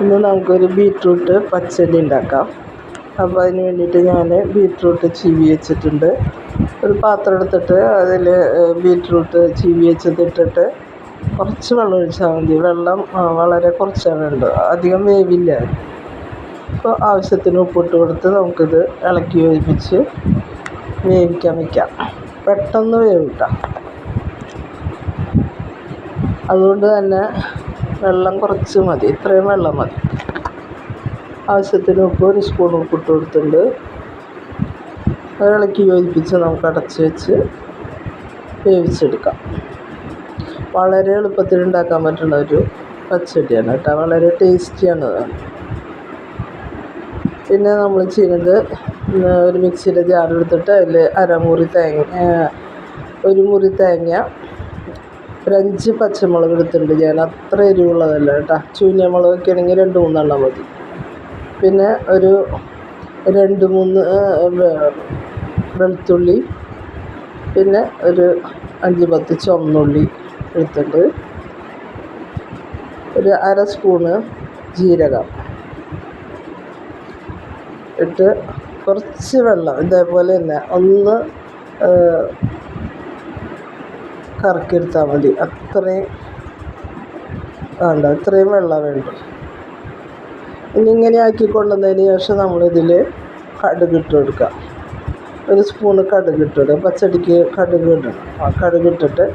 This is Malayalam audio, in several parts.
ഇന്ന് നമുക്കൊരു ബീറ്റ്റൂട്ട് പച്ചടി ഉണ്ടാക്കാം. അപ്പോൾ അതിന് വേണ്ടിയിട്ട് ഞാൻ ബീറ്റ്റൂട്ട് ചീവി വെച്ചിട്ടുണ്ട്. ഒരു പാത്രം എടുത്തിട്ട് അതിൽ ബീറ്റ്റൂട്ട് ചീവി വെച്ചതിട്ടിട്ട് കുറച്ച് വെള്ളം ഒഴിച്ചാൽ മതി. വെള്ളം വളരെ കുറച്ചാണ് വേണ്ടത്, അധികം വേവില്ല. അപ്പോൾ ആവശ്യത്തിന് ഉപ്പിട്ട് കൊടുത്ത് നമുക്കിത് ഇളക്കി യോജിപ്പിച്ച് വേവിക്കാൻ വയ്ക്കാം. പെട്ടെന്ന് വേവിട്ടാം. അതുകൊണ്ട് തന്നെ വെള്ളം കുറച്ച് മതി, ഇത്രയും വെള്ളം മതി. ആവശ്യത്തിന് ഉപ്പ്, 1 സ്പൂൺ ഉപ്പിട്ട് കൊടുത്തിട്ടുണ്ട്. അത് ഇളക്കി യോജിപ്പിച്ച് നമുക്ക് അടച്ച് വെച്ച് വേവിച്ചെടുക്കാം. വളരെ എളുപ്പത്തിൽ ഉണ്ടാക്കാൻ പറ്റുന്ന ഒരു പച്ചടിയാണ് കേട്ടോ, വളരെ ടേസ്റ്റിയാണ്. പിന്നെ നമ്മൾ ചെയ്യുന്നത്, ഒരു മിക്സിയുടെ ജാറെടുത്തിട്ട് അതിൽ ഒരു മുറി തേങ്ങ, ഒരു 5 പച്ചമുളക് എടുത്തിട്ടുണ്ട് ഞാൻ. അത്ര എരിവുള്ളതല്ല കേട്ടോ. ചൂഞ്ഞ മുളകൊക്കെ ആണെങ്കിൽ 2-3 മതി. പിന്നെ ഒരു 2-3 വെളുത്തുള്ളി, പിന്നെ ഒരു 5-10 ചുവന്നുള്ളി എടുത്തിട്ടുണ്ട്. ഒരു 1/2 സ്പൂണ് ജീരകം ഇട്ട് കുറച്ച് വെള്ളം ഇതേപോലെ തന്നെ ഒന്ന് കറക്കിയെടുത്താൽ മതി. ഇത്രയും വെള്ളം വേണ്ടു. ഇനി ഇങ്ങനെ ആക്കിക്കൊണ്ടുവന്നതിന് ശേഷം നമ്മളിതിൽ കടുക് ഇട്ട് കൊടുക്കുക. 1 സ്പൂണ് കടുക് ഇട്ടിടുക. പച്ചടിക്ക് കടുക് ഇടണം. കടുകിട്ടിട്ട്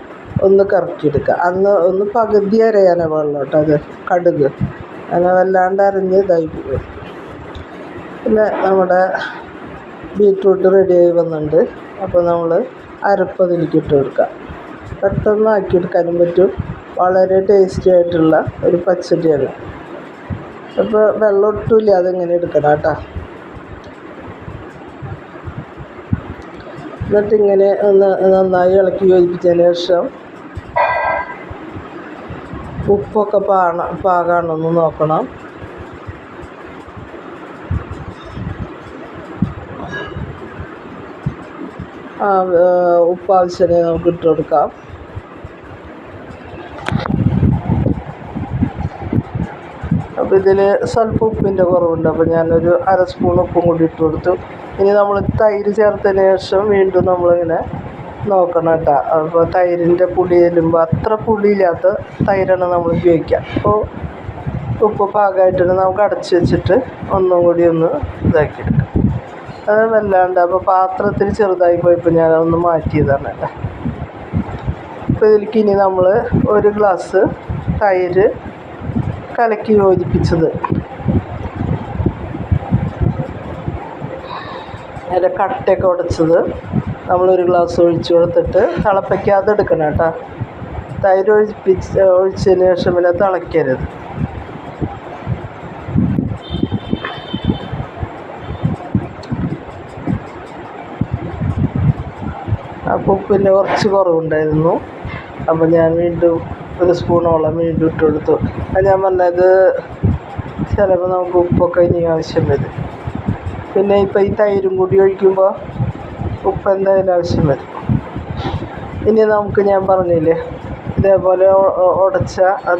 ഒന്ന് കറക്കിയെടുക്കുക. ഒന്ന് പകുതി അരയാനേ പാടുള്ളൂ കേട്ടോ അത് കടുക്. അങ്ങനെ വല്ലാണ്ട് അരഞ്ഞ് ഇതായി പോകും. പിന്നെ നമ്മുടെ ബീറ്റ്റൂട്ട് റെഡിയായി വന്നിട്ടുണ്ട്. അപ്പോൾ നമ്മൾ അരപ്പ് അതിലേക്ക് ഇട്ട് കൊടുക്കുക. പെട്ടെന്ന് ആക്കിയെടുക്കാനും പറ്റും. വളരെ ടേസ്റ്റി ആയിട്ടുള്ള ഒരു പച്ചടിയാണ്. അപ്പോൾ വെള്ളം ഒട്ടുമില്ല, അതിങ്ങനെ എടുക്കണം കേട്ടോ. എന്നിട്ടിങ്ങനെ ഒന്ന് നന്നായി ഇളക്കി യോജിപ്പിച്ചതിന് ശേഷം ഉപ്പൊക്കെ പാകമാണെന്ന് നോക്കണം. ഉപ്പ് ആവശ്യത്തിന് നമുക്ക് ഇട്ട് കൊടുക്കാം. അപ്പോൾ ഇതിൽ സ്വല്പം ഉപ്പിൻ്റെ കുറവുണ്ട്. അപ്പോൾ ഞാനൊരു 1/2 സ്പൂൺ ഉപ്പും കൂടി ഇട്ട് കൊടുത്തു. ഇനി നമ്മൾ തൈര് ചേർത്തതിന് ശേഷം വീണ്ടും നമ്മളിങ്ങനെ നോക്കണം കേട്ടോ. അപ്പോൾ തൈരിൻ്റെ പുളി ചെല്ലുമ്പോൾ അത്ര പുളിയില്ലാത്ത തൈരാണ് നമ്മൾ ഉപയോഗിക്കുക. അപ്പോൾ ഉപ്പ് പാകമായിട്ടുണ്ട്. നമുക്ക് അടച്ച് വെച്ചിട്ട് ഒന്നും കൂടി ഒന്ന് ഇതാക്കിയെടുക്കാം. അത് വല്ലാണ്ട് അപ്പോൾ പാത്രത്തിൽ ചെറുതായി പോയപ്പോൾ ഞാനതൊന്ന് മാറ്റിയതാണ് കേട്ടോ. അപ്പോൾ ഇതിലേക്ക് ഇനി നമ്മൾ 1 ഗ്ലാസ് തൈര് കലക്കി യോജിപ്പിച്ചത്, അതിൻ്റെ കട്ടയൊക്കെ ഉടച്ചത് നമ്മൾ 1 ഗ്ലാസ് ഒഴിച്ച് കൊടുത്തിട്ട് തിളപ്പിക്കാതെ എടുക്കണം കേട്ടോ. തൈര് ഒഴിച്ചതിന് ശേഷം പിന്നെ തിളയ്ക്കരുത്. അപ്പോൾ ഉപ്പിൻ്റെ കുറച്ച് കുറവുണ്ടായിരുന്നു. അപ്പോൾ ഞാൻ വീണ്ടും 1 സ്പൂണോളം വീണ്ടും ഇട്ട് കൊടുത്തു. അത് ഞാൻ പറഞ്ഞത് ചിലപ്പോൾ നമുക്ക് ഉപ്പൊക്കെ ഇനി ആവശ്യം വരും. പിന്നെ ഇപ്പോൾ ഈ തൈരും കൂടി ഒഴിക്കുമ്പോൾ ഉപ്പ് എന്തായാലും ആവശ്യം വരും. ഇനി നമുക്ക്, ഞാൻ പറഞ്ഞില്ലേ, ഇതേപോലെ ഉടച്ച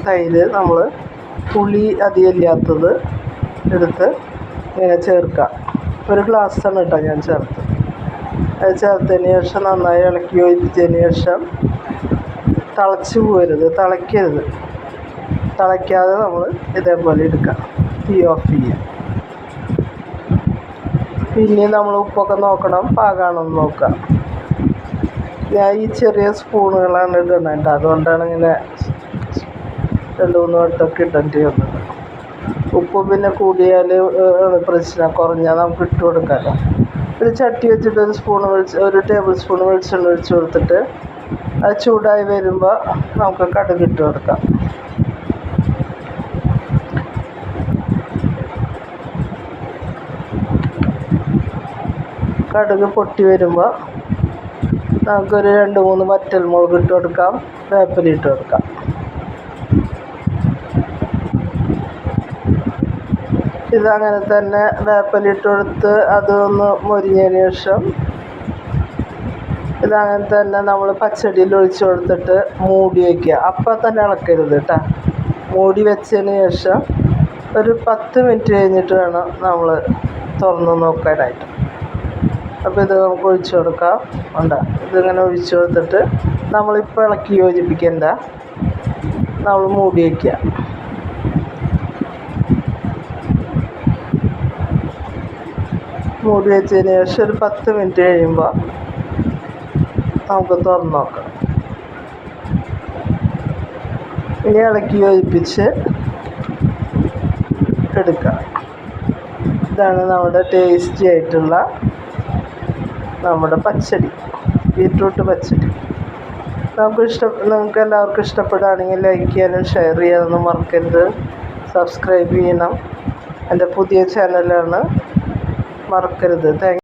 തൈര് നമ്മൾ പുളി അധികം ഇല്ലാത്തത് എടുത്ത് ഇങ്ങനെ ചേർക്കാം. 1 ഗ്ലാസ്സാണ് കേട്ടോ ഞാൻ ചേർത്ത്. അത് ചേർത്തതിന് ശേഷം നന്നായി ഇളക്കി യോജിപ്പിച്ചതിന് ശേഷം തിളച്ച് പോകരുത്, തിളയ്ക്കരുത്. തിളയ്ക്കാതെ നമ്മൾ ഇതേപോലെ എടുക്കാം. തീ ഓഫ് ചെയ്യാം. പിന്നെ നമ്മൾ ഉപ്പൊക്കെ നോക്കണം, പാകമാണെന്ന് നോക്കാം. ഞാൻ ഈ ചെറിയ സ്പൂണുകളാണ് ഇടുന്നത് കേട്ടോ. അതുകൊണ്ടാണ് ഇങ്ങനെ 2-3 വട്ടമൊക്കെ ഇടേണ്ടി വന്നത്. ഉപ്പ് പിന്നെ കൂടിയാൽ പ്രശ്നം, കുറഞ്ഞാൽ നമുക്ക് ഇട്ട് കൊടുക്കാമല്ലോ. ഒരു ചട്ടി വെച്ചിട്ട് 1 ടേബിൾ സ്പൂൺ വെളിച്ചെണ്ണ ഒഴിച്ച് കൊടുത്തിട്ട് അത് ചൂടായി വരുമ്പോൾ നമുക്ക് കടുക് ഇട്ട് കൊടുക്കാം. കടുക് പൊട്ടി വരുമ്പോൾ നമുക്കൊരു 2-3 വറ്റൽമുളക് ഇട്ട് കൊടുക്കാം. വേപ്പില ഇട്ട് കൊടുക്കാം. ഇതങ്ങനെ തന്നെ വേപ്പില ഇട്ട് കൊടുത്ത് അതൊന്ന് മൊരിഞ്ഞതിന് ശേഷം ഇതങ്ങനെ തന്നെ നമ്മൾ പച്ചടിയിൽ ഒഴിച്ച് കൊടുത്തിട്ട് മൂടി വയ്ക്കുക. അപ്പം തന്നെ ഇളക്കരുത് കേട്ടോ. മൂടി വെച്ചതിന് ശേഷം ഒരു 10 മിനിറ്റ് കഴിഞ്ഞിട്ട് വേണം നമ്മൾ തുറന്ന് നോക്കാനായിട്ട്. അപ്പോൾ ഇത് നമുക്ക് ഒഴിച്ചു കൊടുക്കാം. ഉണ്ട്, ഇതിങ്ങനെ ഒഴിച്ചു കൊടുത്തിട്ട് നമ്മളിപ്പോൾ ഇളക്കി യോജിപ്പിക്കേണ്ട, നമ്മൾ മൂടി വയ്ക്കുക. മൂടി വെച്ചതിന് ശേഷം ഒരു 10 മിനിറ്റ് കഴിയുമ്പോൾ നമുക്ക് തുറന്ന് നോക്കാം. ഇനി ഇളക്കി യോജിപ്പിച്ച് എടുക്കാം. ഇതാണ് നമ്മുടെ ടേസ്റ്റി ആയിട്ടുള്ള നമ്മുടെ പച്ചടി, ബീറ്റ്റൂട്ട് പച്ചടി. നിങ്ങൾക്ക് എല്ലാവർക്കും ഇഷ്ടപ്പെടുകയാണെങ്കിൽ ലൈക്ക് ചെയ്യാനും ഷെയർ ചെയ്യാനൊന്നും മറക്കരുത്. സബ്സ്ക്രൈബ് ചെയ്യണം. എൻ്റെ പുതിയ ചാനലാണ്, മറക്കരുത്. താങ്ക്